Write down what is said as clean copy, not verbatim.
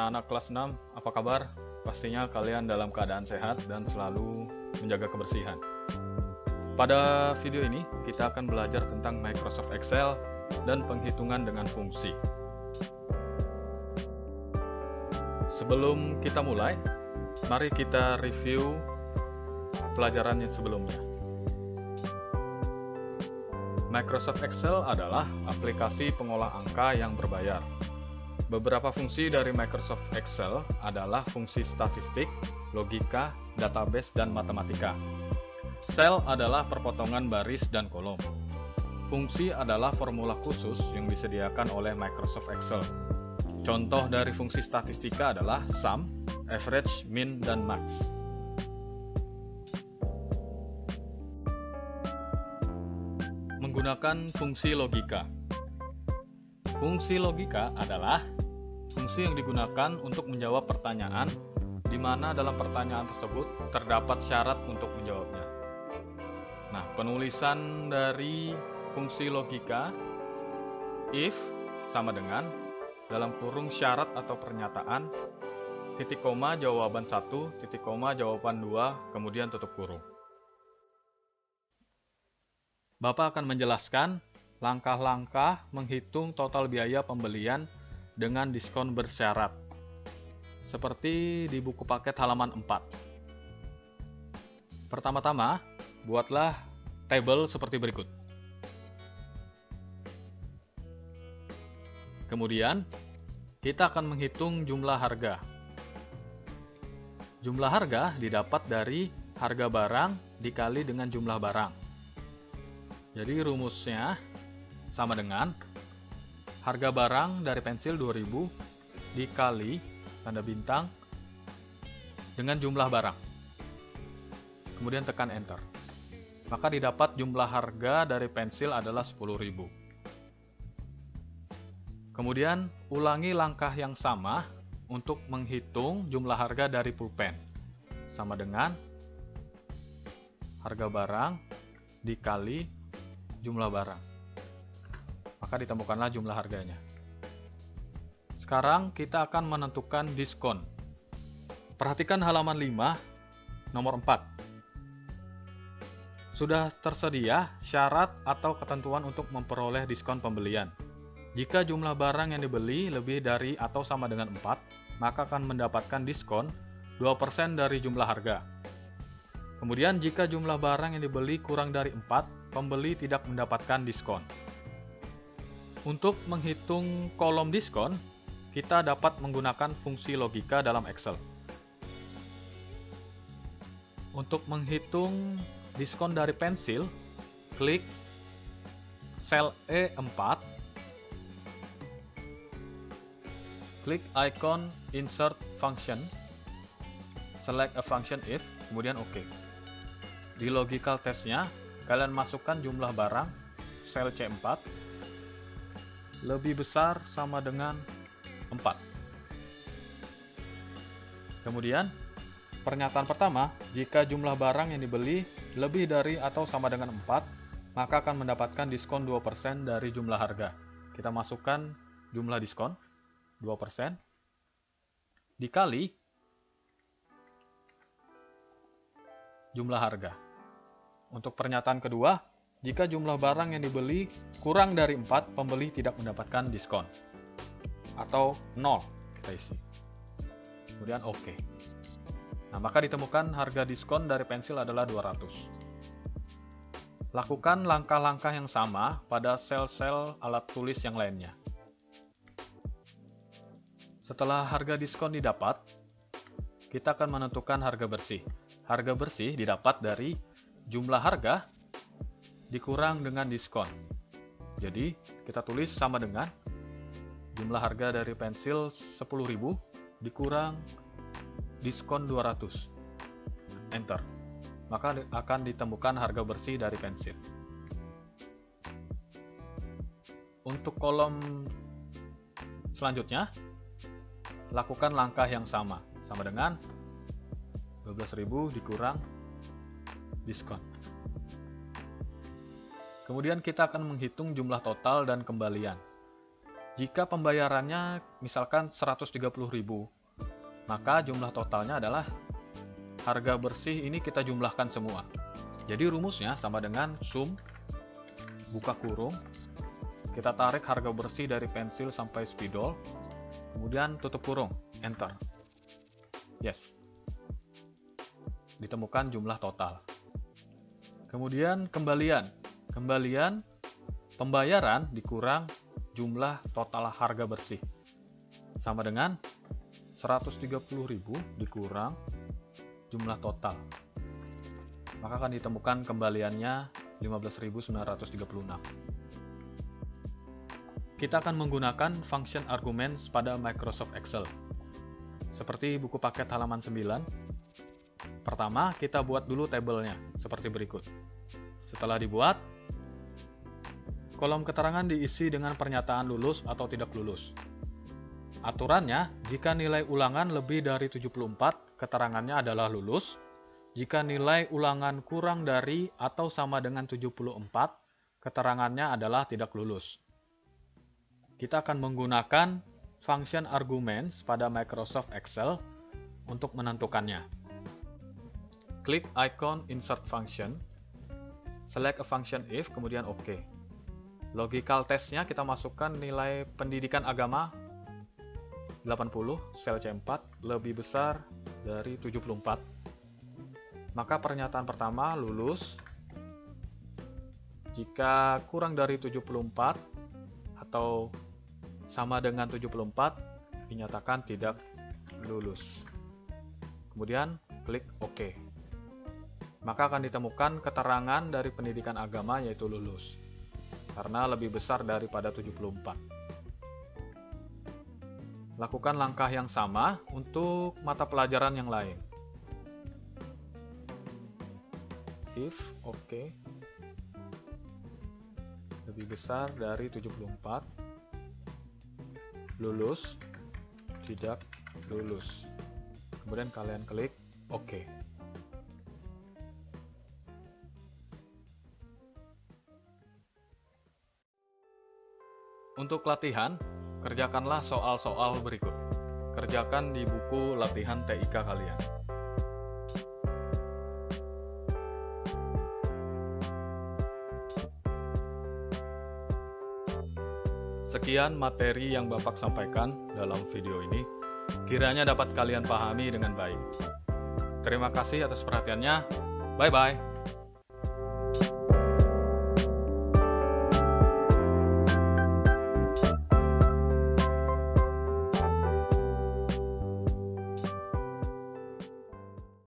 anak-anak kelas 6, apa kabar? Pastinya kalian dalam keadaan sehat dan selalu menjaga kebersihan. Pada video ini, kita akan belajar tentang Microsoft Excel dan penghitungan dengan fungsi. Sebelum kita mulai, mari kita review pelajaran yang sebelumnya. Microsoft Excel adalah aplikasi pengolah angka yang berbayar. Beberapa fungsi dari Microsoft Excel adalah fungsi statistik, logika, database, dan matematika. Sel adalah perpotongan baris dan kolom. Fungsi adalah formula khusus yang disediakan oleh Microsoft Excel. Contoh dari fungsi statistika adalah sum, average, min, dan max. Menggunakan fungsi logika. Fungsi logika adalah fungsi yang digunakan untuk menjawab pertanyaan di mana dalam pertanyaan tersebut terdapat syarat untuk menjawabnya. Nah, penulisan dari fungsi logika if sama dengan dalam kurung syarat atau pernyataan titik koma jawaban 1, titik koma jawaban 2, kemudian tutup kurung. Bapak akan menjelaskan langkah-langkah menghitung total biaya pembelian dengan diskon bersyarat, seperti di buku paket halaman 4. Pertama-tama, buatlah tabel seperti berikut. Kemudian, kita akan menghitung jumlah harga. Jumlah harga didapat dari harga barang dikali dengan jumlah barang. Jadi rumusnya sama dengan harga barang dari pensil 2000 dikali tanda bintang dengan jumlah barang. Kemudian tekan enter. Maka didapat jumlah harga dari pensil adalah 10.000. Kemudian ulangi langkah yang sama untuk menghitung jumlah harga dari pulpen. Sama dengan harga barang dikali jumlah barang. Maka ditemukanlah jumlah harganya. Sekarang kita akan menentukan diskon. Perhatikan halaman 5, nomor 4. Sudah tersedia syarat atau ketentuan untuk memperoleh diskon pembelian. Jika jumlah barang yang dibeli lebih dari atau sama dengan 4, maka akan mendapatkan diskon 2% dari jumlah harga. Kemudian jika jumlah barang yang dibeli kurang dari 4, pembeli tidak mendapatkan diskon. Untuk menghitung kolom diskon, kita dapat menggunakan fungsi logika dalam Excel. Untuk menghitung diskon dari pensil, klik sel E4, klik icon Insert Function, select a function if, kemudian OK. Di logical test-nya, kalian masukkan jumlah barang, sel C4, lebih besar sama dengan 4. Kemudian, pernyataan pertama, jika jumlah barang yang dibeli lebih dari atau sama dengan 4, maka akan mendapatkan diskon 2% dari jumlah harga. Kita masukkan jumlah diskon, 2%, dikali jumlah harga. Untuk pernyataan kedua, jika jumlah barang yang dibeli kurang dari 4, pembeli tidak mendapatkan diskon. Atau 0, kita isi. Kemudian OK. Nah, maka ditemukan harga diskon dari pensil adalah 200. Lakukan langkah-langkah yang sama pada sel-sel alat tulis yang lainnya. Setelah harga diskon didapat, kita akan menentukan harga bersih. Harga bersih didapat dari jumlah harga dikurang dengan diskon. Jadi, kita tulis sama dengan jumlah harga dari pensil 10.000 dikurang diskon 200. Enter. Maka akan ditemukan harga bersih dari pensil. Untuk kolom selanjutnya, lakukan langkah yang sama. Sama dengan 12.000 dikurang diskon. Kemudian kita akan menghitung jumlah total dan kembalian. Jika pembayarannya misalkan 130.000, maka jumlah totalnya adalah harga bersih ini kita jumlahkan semua. Jadi rumusnya sama dengan sum, buka kurung, kita tarik harga bersih dari pensil sampai spidol, kemudian tutup kurung, enter. Yes. Ditemukan jumlah total. Kemudian kembalian. Kembalian pembayaran dikurang jumlah total harga bersih. Sama dengan 130.000 dikurang jumlah total. Maka akan ditemukan kembaliannya 15.936. Kita akan menggunakan function arguments pada Microsoft Excel. Seperti buku paket halaman 9. Pertama, kita buat dulu tabelnya seperti berikut. Setelah dibuat, kolom keterangan diisi dengan pernyataan lulus atau tidak lulus. Aturannya, jika nilai ulangan lebih dari 74, keterangannya adalah lulus. Jika nilai ulangan kurang dari atau sama dengan 74, keterangannya adalah tidak lulus. Kita akan menggunakan function arguments pada Microsoft Excel untuk menentukannya. Klik icon Insert Function, select a function if, kemudian OK. Logical testnya kita masukkan nilai pendidikan agama 80, sel C4, lebih besar dari 74. Maka pernyataan pertama lulus. Jika kurang dari 74 atau sama dengan 74, dinyatakan tidak lulus. Kemudian klik OK. Maka akan ditemukan keterangan dari pendidikan agama yaitu lulus, karena lebih besar daripada 74. Lakukan langkah yang sama untuk mata pelajaran yang lain. If, OK, lebih besar dari 74, lulus, tidak lulus. Kemudian kalian klik OK. Untuk latihan, kerjakanlah soal-soal berikut. Kerjakan di buku latihan TIK kalian. Sekian materi yang Bapak sampaikan dalam video ini. Kiranya dapat kalian pahami dengan baik. Terima kasih atas perhatiannya. Bye-bye.